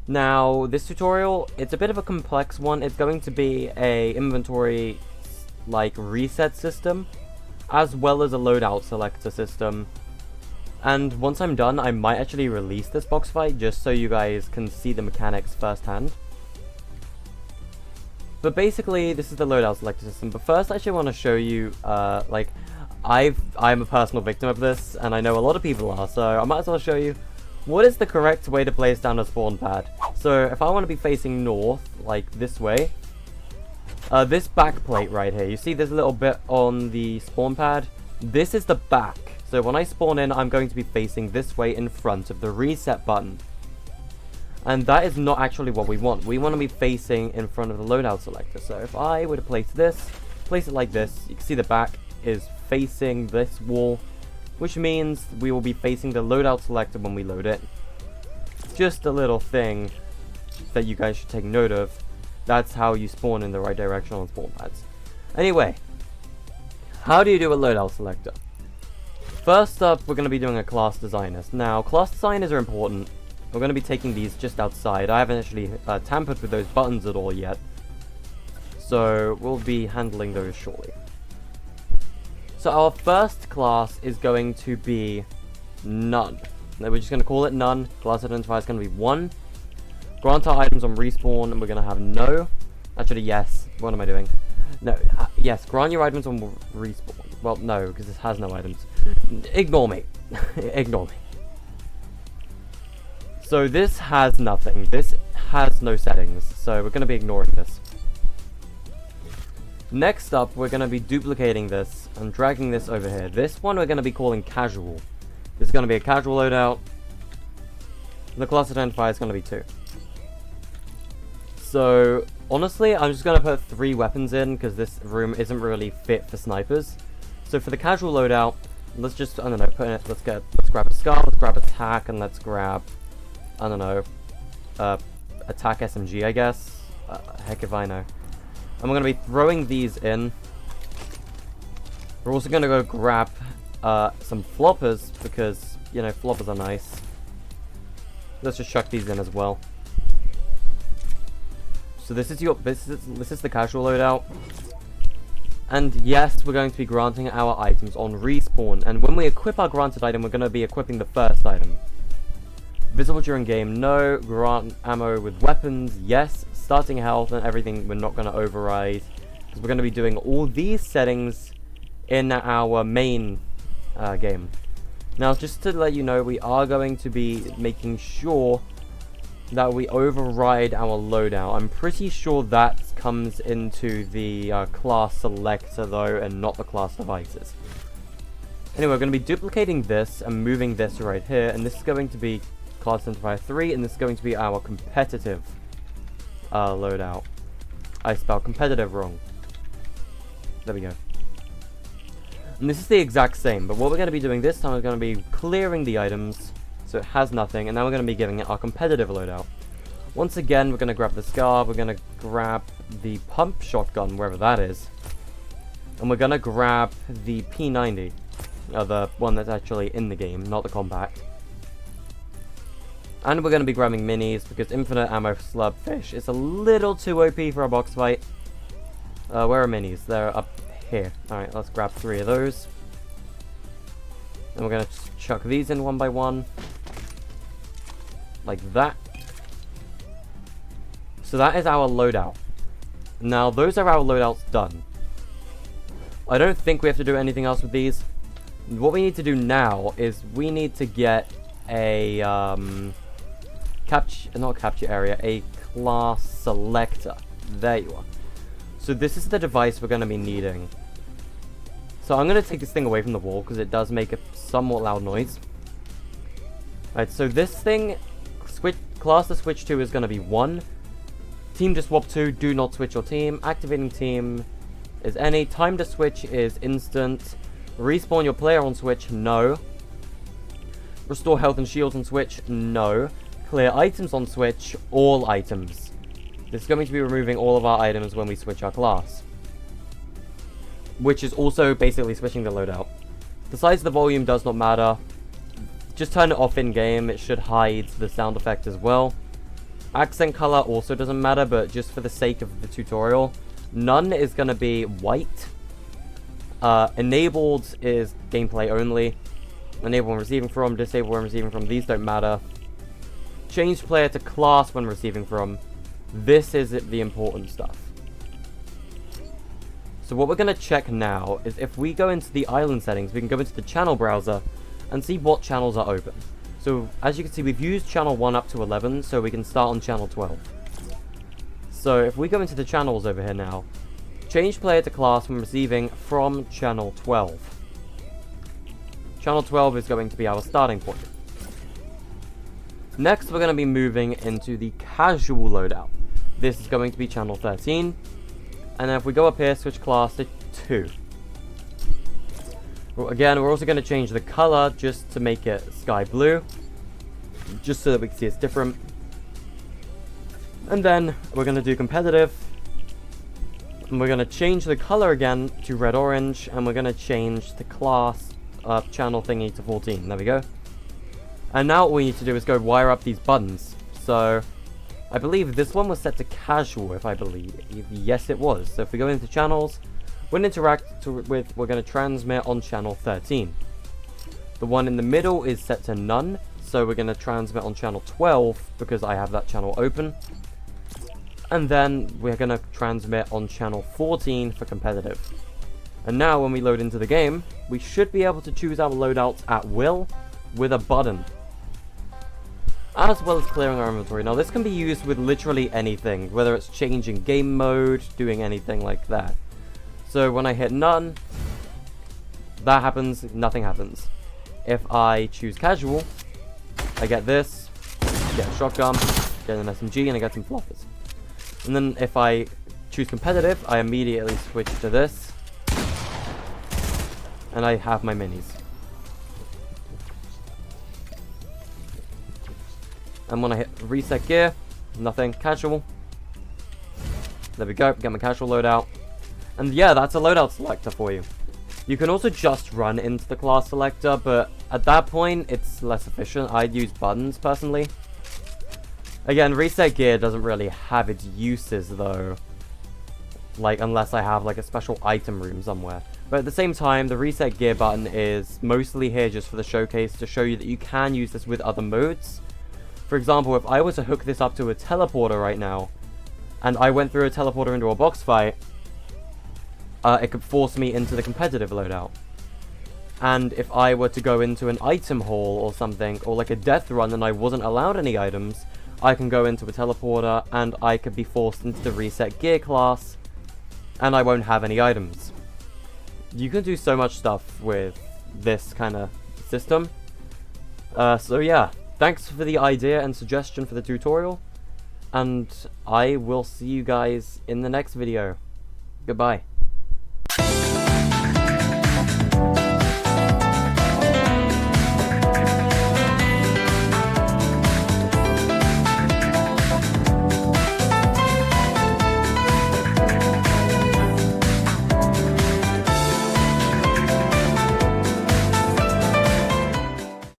Now, this tutorial, it's a bit of a complex one. It's going to be a inventory, like, reset system, as well as a loadout selector system. And once I'm done, I might actually release this box fight just so you guys can see the mechanics firsthand. But basically, this is the loadout selector system. But first, I actually want to show you, like, I'm a personal victim of this, and I know a lot of people are, so I might as well show you what is the correct way to place down a spawn pad. So if I want to be facing north, like this way, this back plate right here, you see this little bit on the spawn pad? This is the back. So when I spawn in, I'm going to be facing this way in front of the reset button. And that is not actually what we want. We want to be facing in front of the loadout selector. So if I were to place it like this, you can see the back is facing this wall, which means we will be facing the loadout selector when we load it. Just a little thing that you guys should take note of. That's how you spawn in the right direction on spawn pads. Anyway, how do you do a loadout selector? First up, we're going to be doing a class designers. Now, class designers are important. We're going to be taking these just outside. I haven't actually tampered with those buttons at all yet. So, we'll be handling those shortly. So, our first class is going to be none. Now, we're just going to call it none. Class identifier is going to be 1. Grant our items on respawn, and we're going to have no. Actually, yes. What am I doing? No, yes, grant your items on respawn. Well, no, because this has no items. Ignore me. Ignore me. So this has nothing. This has no settings. So we're going to be ignoring this. Next up, we're going to be duplicating this and dragging this over here. This one we're going to be calling casual. This is going to be a casual loadout. The class identifier is going to be 2. So, honestly, I'm just going to put 3 weapons in because this room isn't really fit for snipers. So for the casual loadout, let's just, I don't know, put in it, let's grab a scar, let's grab attack, and let's grab, I don't know, attack SMG, I guess. Heck if I know. And we're going to be throwing these in. We're also going to go grab some floppers because, you know, floppers are nice. Let's just chuck these in as well. So this is the casual loadout. And yes, we're going to be granting our items on respawn. And when we equip our granted item, we're going to be equipping the first item. Visible during game, no. Grant ammo with weapons, yes. Starting health and everything, we're not going to override. Because we're going to be doing all these settings in our main game. Now, just to let you know, we are going to be making sure that we override our loadout. I'm pretty sure that comes into the class selector though, and not the class devices. Anyway, we're going to be duplicating this and moving this right here, and this is going to be class identifier 3, and this is going to be our competitive loadout. I spelled competitive wrong. There we go. And this is the exact same, but what we're going to be doing this time is going to be clearing the items so it has nothing, and now we're going to be giving it our competitive loadout. Once again, we're going to grab the scar, we're going to grab the pump shotgun, wherever that is, and we're going to grab the P90, the one that's actually in the game, not the compact. And we're going to be grabbing minis, because infinite ammo slurpfish is a little too OP for a box fight. Where are minis? They're up here. Alright, let's grab 3 of those. And we're going to chuck these in one by one. Like that. So that is our loadout. Now, those are our loadouts done. I don't think we have to do anything else with these. What we need to do now is we need to get a not capture area, a class selector. There you are. So this is the device we're going to be needing. So I'm going to take this thing away from the wall because it does make a somewhat loud noise. Alright, so this thing, class to switch to is going to be 1. Team to swap to, do not switch your team. Activating team is any. Time to switch is instant. Respawn your player on switch, no. Restore health and shields on switch, no. Clear items on switch, all items. This is going to be removing all of our items when we switch our class. Which is also basically switching the loadout. The size of the volume does not matter. Just turn it off in game, it should hide the sound effect as well. Accent color also doesn't matter, but just for the sake of the tutorial, none is going to be white. Enabled is gameplay only. Enable when receiving from, disable when receiving from, these don't matter. Change player to class when receiving from. This is the important stuff. So what we're going to check now is if we go into the island settings, we can go into the channel browser and see what channels are open. So as you can see, we've used channel 1 up to 11, so we can start on channel 12. So if we go into the channels over here now, change player to class when receiving from channel 12. Channel 12 is going to be our starting point. Next, we're going to be moving into the casual loadout. This is going to be channel 13. And then if we go up here, switch class to 2. Well, again, we're also going to change the color just to make it sky blue. Just so that we can see it's different. And then we're going to do competitive. And we're going to change the color again to red-orange. And we're going to change the class channel thingy to 14. There we go. And now what we need to do is go wire up these buttons. So, I believe this one was set to casual, if I believe. Yes, it was. So if we go into channels, we're going to transmit on channel 13. The one in the middle is set to none. So we're going to transmit on channel 12 because I have that channel open. And then we're going to transmit on channel 14 for competitive. And now when we load into the game, we should be able to choose our loadouts at will with a button, as well as clearing our inventory. Now this can be used with literally anything, whether it's changing game mode, doing anything like that. So when I hit none, that happens, nothing happens. If I choose casual, I get this, get a shotgun, get an SMG, and I get some floppers. And then if I choose competitive, I immediately switch to this, and I have my minis. And when I hit reset gear, nothing, casual. There we go, get my casual loadout. And yeah, that's a loadout selector for you. You can also just run into the class selector, but at that point, it's less efficient. I'd use buttons, personally. Again, reset gear doesn't really have its uses, though. Like, unless I have, like, a special item room somewhere. But at the same time, the reset gear button is mostly here just for the showcase to show you that you can use this with other modes. For example, if I were to hook this up to a teleporter right now, and I went through a teleporter into a box fight, it could force me into the competitive loadout. And if I were to go into an item haul or something, or like a death run and I wasn't allowed any items, I can go into a teleporter and I could be forced into the reset gear class, and I won't have any items. You can do so much stuff with this kind of system. So yeah, thanks for the idea and suggestion for the tutorial, and I will see you guys in the next video. Goodbye.